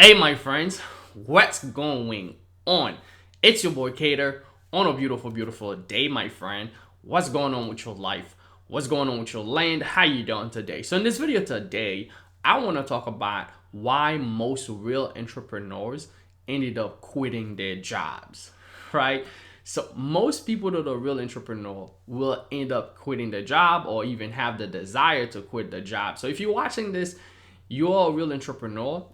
Hey, my friends, what's going on? It's your boy Keder on a beautiful, beautiful day, my friend. What's going on with your life? What's going on with your land? How you doing today? So in this video today, I want to talk about why most real entrepreneurs ended up quitting their jobs, right? So most people that are real entrepreneur will end up quitting the job or even have the desire to quit the job. So if you're watching this, you're a real entrepreneur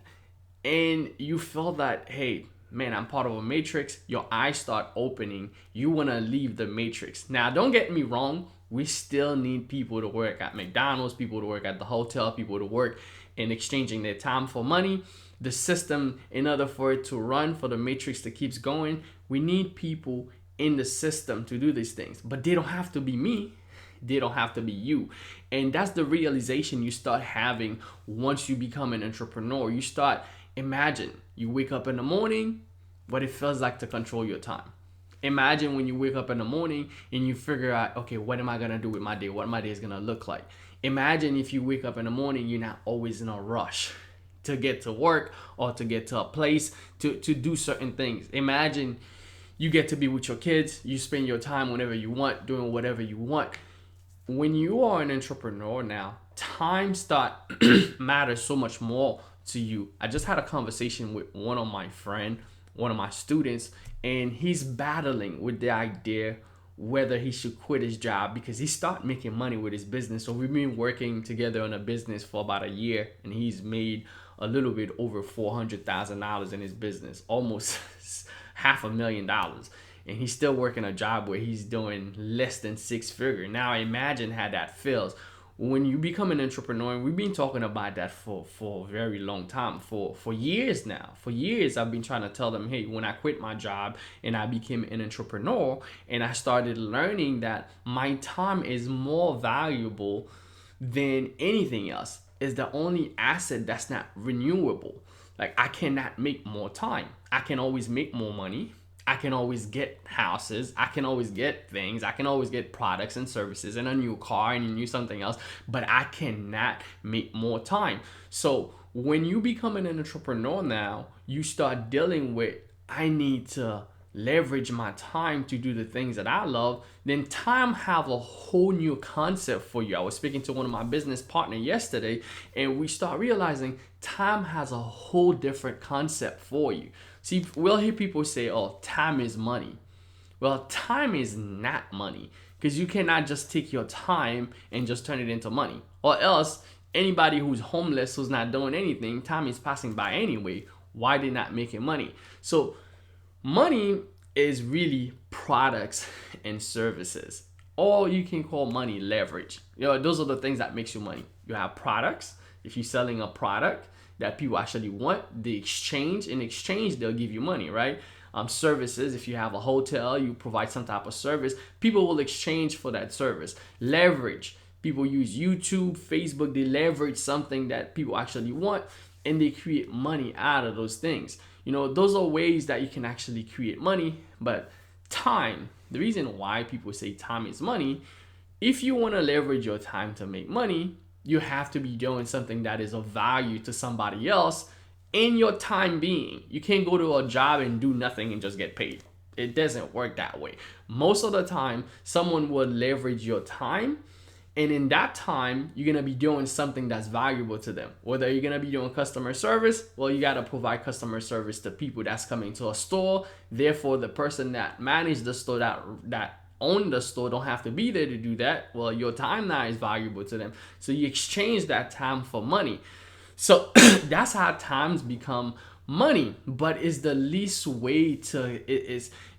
and you feel that, hey man, I'm part of a matrix, your eyes start opening, you want to leave the matrix. Now don't get me wrong, we still need people to work at McDonald's, people to work at the hotel, people to work in exchanging their time for money. The system, in order for it to run, for the matrix to keep going, we need people in the system to do these things, but they don't have to be me, they don't have to be you. And that's the realization you start having once you become an entrepreneur. You start, imagine you wake up in the morning, what it feels like to control your time. Imagine when you wake up in the morning and you figure out, okay, what am I gonna do with my day? What my day is gonna look like? Imagine if you wake up in the morning, you're not always in a rush to get to work or to get to a place to do certain things. Imagine you get to be with your kids, you spend your time whenever you want, doing whatever you want. When you are an entrepreneur now, time start matters so much more to you. I just had a conversation with one of my friend, one of my students, and he's battling with the idea whether he should quit his job because he started making money with his business. So we've been working together on a business for about a year, and he's made a little bit over $400,000 in his business, almost $500,000, and he's still working a job where he's doing less than six figure. Now imagine how that feels when you become an entrepreneur. And we've been talking about that for a very long time, for years now. For years I've been trying to tell them, hey, when I quit my job and I became an entrepreneur and I started learning that my time is more valuable than anything else, is the only asset that's not renewable. Like, I cannot make more time, I can always make more money, I can always get houses, I can always get things, I can always get products and services and a new car and a new something else, but I cannot make more time. So when you become an entrepreneur now, you start dealing with, I need to leverage my time to do the things that I love. Then time have a whole new concept for you. I was speaking to one of my business partner yesterday, and we start realizing time has a whole different concept for you. See, we'll hear people say, oh, time is money. Well, time is not money, because you cannot just take your time and just turn it into money. Or else, anybody who's homeless, who's not doing anything, time is passing by anyway. Why they not making money? So money is really products and services. Or you can call money leverage. Those are the things that makes you money. You have products. If you're selling a product that people actually want, the exchange, in exchange they'll give you money, right? Services, if you have a hotel, you provide some type of service, people will exchange for that service. Leverage, people use YouTube, Facebook, they leverage something that people actually want, and they create money out of those things. Those are ways that you can actually create money. But time, the reason why people say time is money, if you want to leverage your time to make money, you have to be doing something that is of value to somebody else in your time being. You can't go to a job and do nothing and just get paid. It doesn't work that way. Most of the time, someone will leverage your time, and in that time, you're going to be doing something that's valuable to them. Whether you're going to be doing customer service, well, you got to provide customer service to people that's coming to a store. Therefore, the person that managed the store, that own the store, don't have to be there to do that. Well, your time now is valuable to them. So you exchange that time for money. So that's how times become money. But it's the least way to,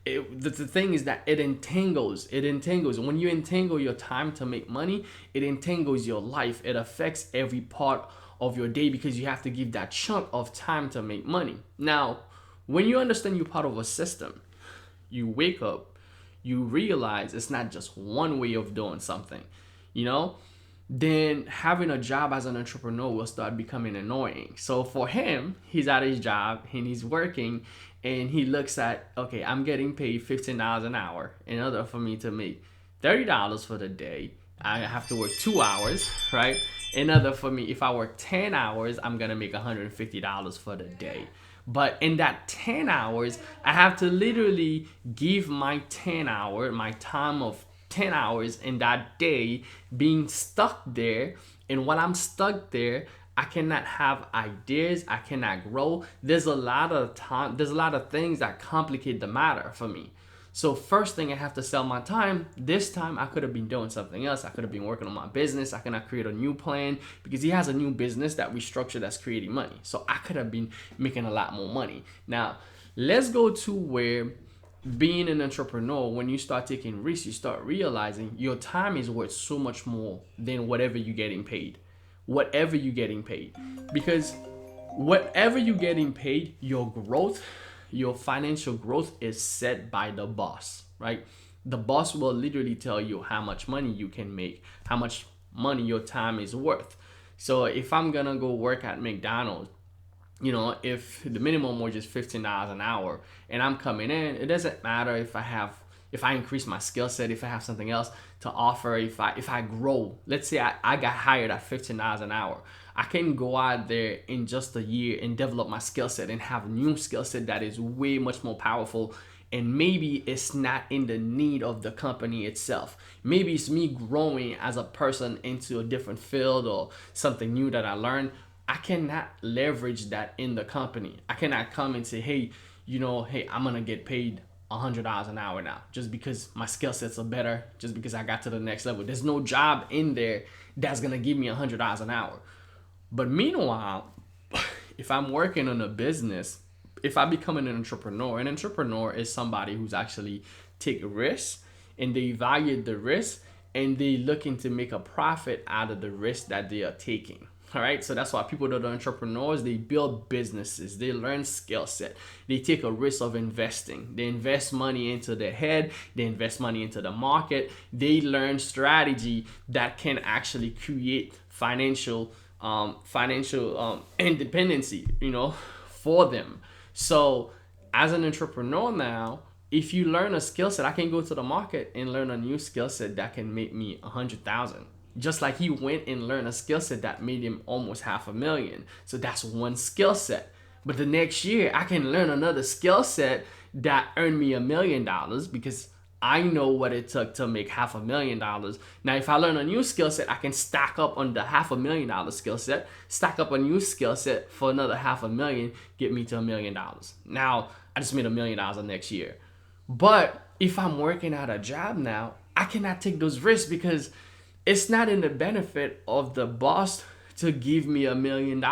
the thing is that it entangles. When you entangle your time to make money, it entangles your life. It affects every part of your day because you have to give that chunk of time to make money. Now, when you understand you're part of a system, you wake up, you realize it's not just one way of doing something, then having a job as an entrepreneur will start becoming annoying. So for him, he's at his job and he's working, and he looks at, okay, I'm getting paid $15 an hour. In order for me to make $30 for the day, I have to work 2 hours, right? In order for me, if I work 10 hours, I'm gonna make $150 for the day. But in that 10 hours, I have to literally give my my time of 10 hours in that day being stuck there. And while I'm stuck there, I cannot have ideas. I cannot grow. There's a lot of things that complicate the matter for me. So first thing I have to sell my time. This time I could have been doing something else. I could have been working on my business. I cannot create a new plan because he has a new business that we structure that's creating money. So I could have been making a lot more money. Now, let's go to where being an entrepreneur, when you start taking risks, you start realizing your time is worth so much more than whatever you're getting paid. Whatever you're getting paid. Because whatever you're getting paid, your growth, your financial growth is set by the boss, right? The boss will literally tell you how much money you can make, how much money your time is worth. So if I'm gonna go work at McDonald's, if the minimum wage is $15 an hour and I'm coming in, it doesn't matter if I increase my skill set, if I have something else to offer, if I grow. Let's say I got hired at $15 an hour. I can go out there in just a year and develop my skill set and have a new skill set that is way much more powerful. And maybe it's not in the need of the company itself. Maybe it's me growing as a person into a different field or something new that I learned. I cannot leverage that in the company. I cannot come and say, hey, I'm gonna get paid $100 an hour now just because my skill sets are better, just because I got to the next level. There's no job in there that's gonna give me $100 an hour. But meanwhile, if I'm working on a business, if I become an entrepreneur is somebody who's actually take risks and they evaluate the risk and they looking to make a profit out of the risk that they are taking. All right, so that's why people that are entrepreneurs, they build businesses, they learn skill set, they take a risk of investing, they invest money into their head, they invest money into the market, they learn strategy that can actually create financial independency, for them. So as an entrepreneur now, if you learn a skill set, I can go to the market and learn a new skill set that can make me 100,000. Just like he went and learned a skill set that made him almost $500,000. So that's one skill set. But the next year, I can learn another skill set that earned me $1 million because I know what it took to make $500,000. Now, if I learn a new skill set, I can stack up on the $500,000 skill set, stack up a new skill set for another $500,000, get me to $1 million. Now, I just made $1 million the next year. But if I'm working at a job now, I cannot take those risks because it's not in the benefit of the boss to give me $1 million.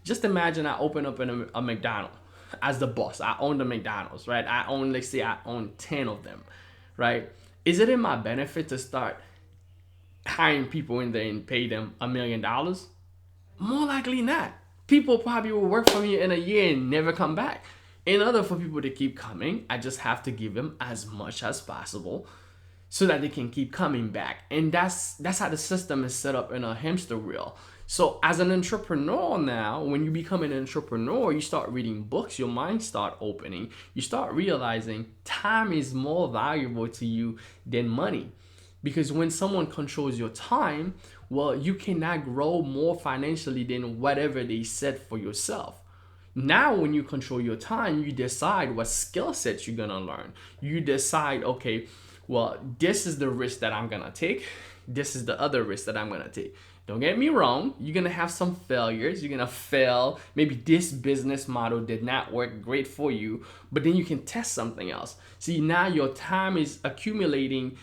Just imagine I open up a McDonald's as the boss. I own the McDonald's, right? Let's say I own 10 of them, right? Is it in my benefit to start hiring people in there and pay them $1 million? More likely not. People probably will work for me in a year and never come back. In order for people to keep coming, I just have to give them as much as possible so that they can keep coming back. And that's how the system is set up in a hamster wheel. So as an entrepreneur now, when you become an entrepreneur, you start reading books, your mind start opening. You start realizing time is more valuable to you than money. Because when someone controls your time, well, you cannot grow more financially than whatever they set for yourself. Now, when you control your time, you decide what skill sets you're gonna learn. You decide, okay, well, this is the risk that I'm gonna take. This is the other risk that I'm gonna take. Don't get me wrong, you're gonna have some failures. You're gonna fail. Maybe this business model did not work great for you, but then you can test something else. See, now your time is accumulating,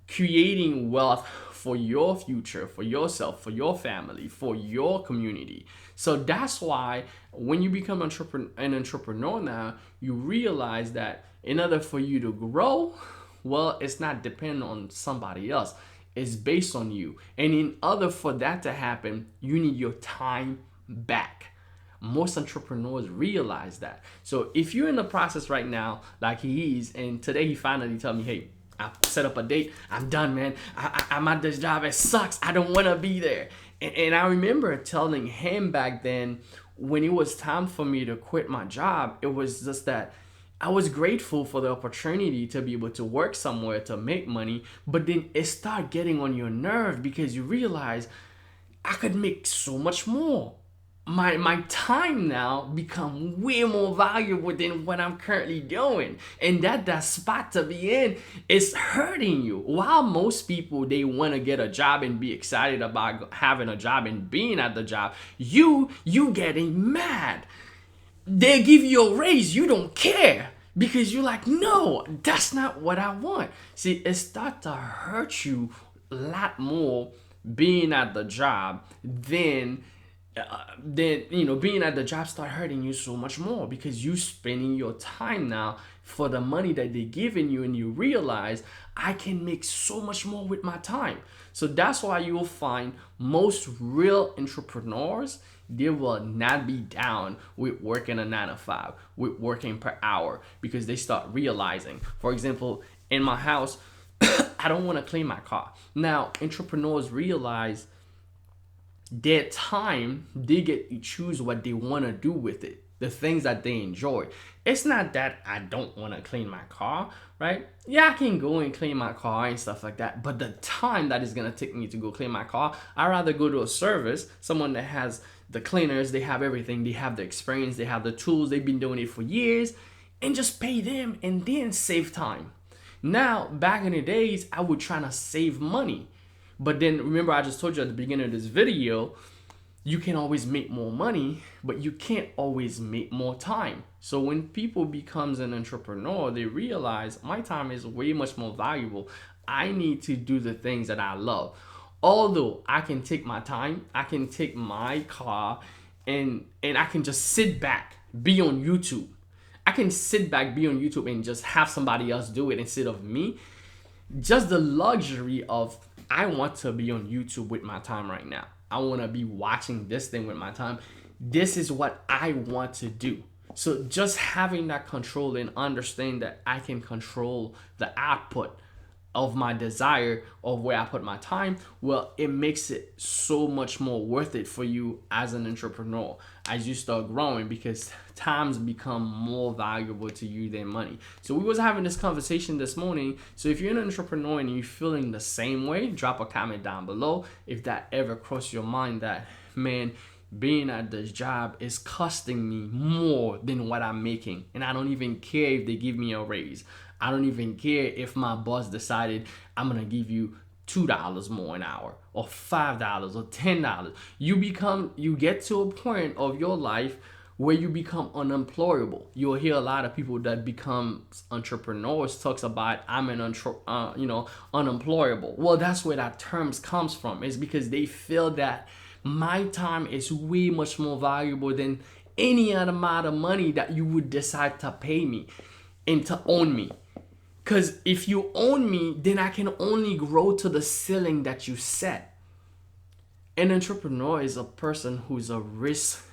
creating wealth for your future, for yourself, for your family, for your community. So that's why when you become an entrepreneur now, you realize that in order for you to grow, well, it's not dependent on somebody else. It's based on you. And in order for that to happen, you need your time back. Most entrepreneurs realize that. So if you're in the process right now, like he is, and today he finally told me, hey, I set up a date. I'm done, man. I'm at this job. It sucks. I don't want to be there. And I remember telling him back then, when it was time for me to quit my job, it was just that I was grateful for the opportunity to be able to work somewhere to make money, but then it started getting on your nerve because you realize I could make so much more. My time now become way more valuable than what I'm currently doing. And that spot to be in is hurting you. While most people they want to get a job and be excited about having a job and being at the job, you getting mad. They give you a raise, you don't care because you're like, no, that's not what I want. See, it start to hurt you a lot more being at the job then being at the job start hurting you so much more because you spending your time now for the money that they're giving you, and you realize I can make so much more with my time. So that's why you'll find most real entrepreneurs, they will not be down with working a 9 to 5, with working per hour, because they start realizing, for example, in my house, I don't want to clean my car. Now entrepreneurs realize their time, they get to choose what they want to do with it, the things that they enjoy. It's not that I don't want to clean my car, right? Yeah, I can go and clean my car and stuff like that, but the time that is going to take me to go clean my car, I'd rather go to a service, someone that has the cleaners, they have everything, they have the experience, they have the tools, they've been doing it for years, and just pay them and then save time. Now, back in the days, I would try to save money. But then remember, I just told you at the beginning of this video, you can always make more money, but you can't always make more time. So when people becomes an entrepreneur, they realize my time is way much more valuable. I need to do the things that I love. Although I can take my time, I can take my car and I can just sit back, be on YouTube. I can sit back, be on YouTube and just have somebody else do it instead of me. Just the luxury of, I want to be on YouTube with my time right now. I want to be watching this thing with my time. This is what I want to do. So just having that control and understand that I can control the output of my desire of where I put my time, well, it makes it so much more worth it for you as an entrepreneur as you start growing, because times become more valuable to you than money. So we was having this conversation this morning. So if you're an entrepreneur and you're feeling the same way, drop a comment down below if that ever crossed your mind that, man, being at this job is costing me more than what I'm making, and I don't even care if they give me a raise. I don't even care if my boss decided I'm gonna give you $2 more an hour or $5 or $10. You get to a point of your life where you become unemployable. You'll hear a lot of people that become entrepreneurs talks about I'm an unemployable. Well, that's where that terms comes from. It's because they feel that my time is way much more valuable than any other amount of money that you would decide to pay me and to own me. Because if you own me, then I can only grow to the ceiling that you set. An entrepreneur is a person who's a risk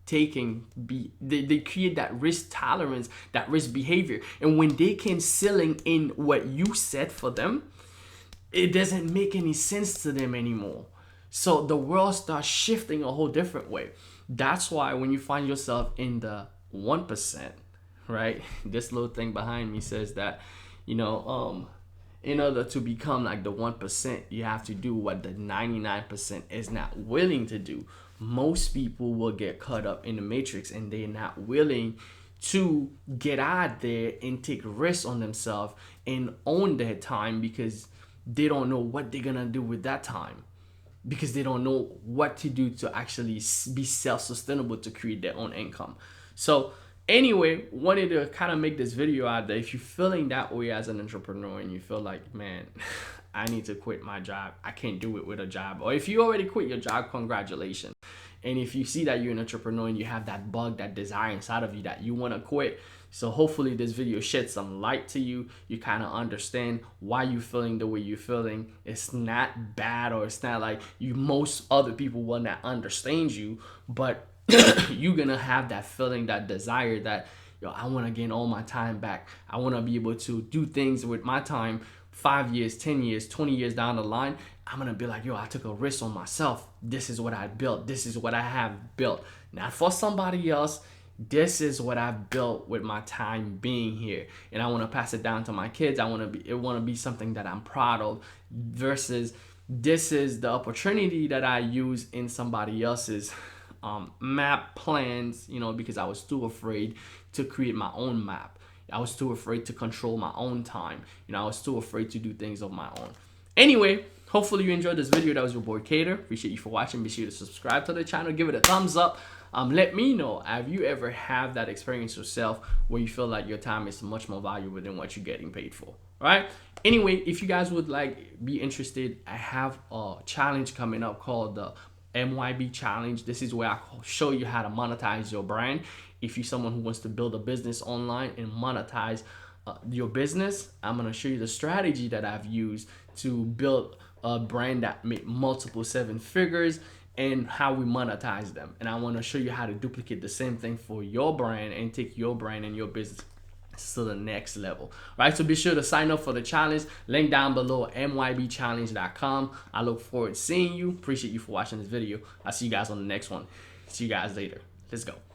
taking. They create that risk tolerance, that risk behavior. And when they can ceiling in what you set for them, it doesn't make any sense to them anymore. So the world starts shifting a whole different way. That's why when you find yourself in the 1%, right? This little thing behind me says that, in order to become like the 1%, you have to do what the 99% is not willing to do. Most people will get caught up in the matrix and they're not willing to get out there and take risks on themselves and own their time, because they don't know what they're gonna do with that time, because they don't know what to do to actually be self-sustainable to create their own income. So anyway, wanted to kind of make this video out there. If you're feeling that way as an entrepreneur and you feel like, man, I need to quit my job, I can't do it with a job, or if you already quit your job, congratulations. And if you see that you're an entrepreneur and you have that bug, that desire inside of you that you want to quit, so hopefully this video sheds some light to you. You kind of understand why you're feeling the way you're feeling. It's not bad, or it's not like most other people will not understand you, but you're gonna have that feeling, that desire that, I want to gain all my time back. I want to be able to do things with my time 5 years, 10 years, 20 years down the line. I'm gonna be like, I took a risk on myself. This is what I built. This is what I have built. Not for somebody else. this is what I've built with my time being here, and I want to pass it down to my kids. I want to be something that I'm proud of, versus this is the opportunity that I use in somebody else's map plans, because I was too afraid to create my own map. I was too afraid to control my own time. I was too afraid to do things of my own. Anyway, hopefully you enjoyed this video. That was your boy Keder. Appreciate you for watching. Be sure to subscribe to the channel. Give it a thumbs up. Let me know, have you ever had that experience yourself where you feel like your time is much more valuable than what you're getting paid for? All right. Anyway, if you guys would be interested, I have a challenge coming up called the MYB challenge. This is where I show you how to monetize your brand. If you're someone who wants to build a business online and monetize your business, I'm going to show you the strategy that I've used to build a brand that made multiple 7 figures and how we monetize them. And I want to show you how to duplicate the same thing for your brand and take your brand and your business to the next level. Right, so be sure to sign up for the challenge. Link down below, mybchallenge.com. I look forward to seeing you. Appreciate you for watching this video. I'll see you guys on the next one. See you guys later. Let's go.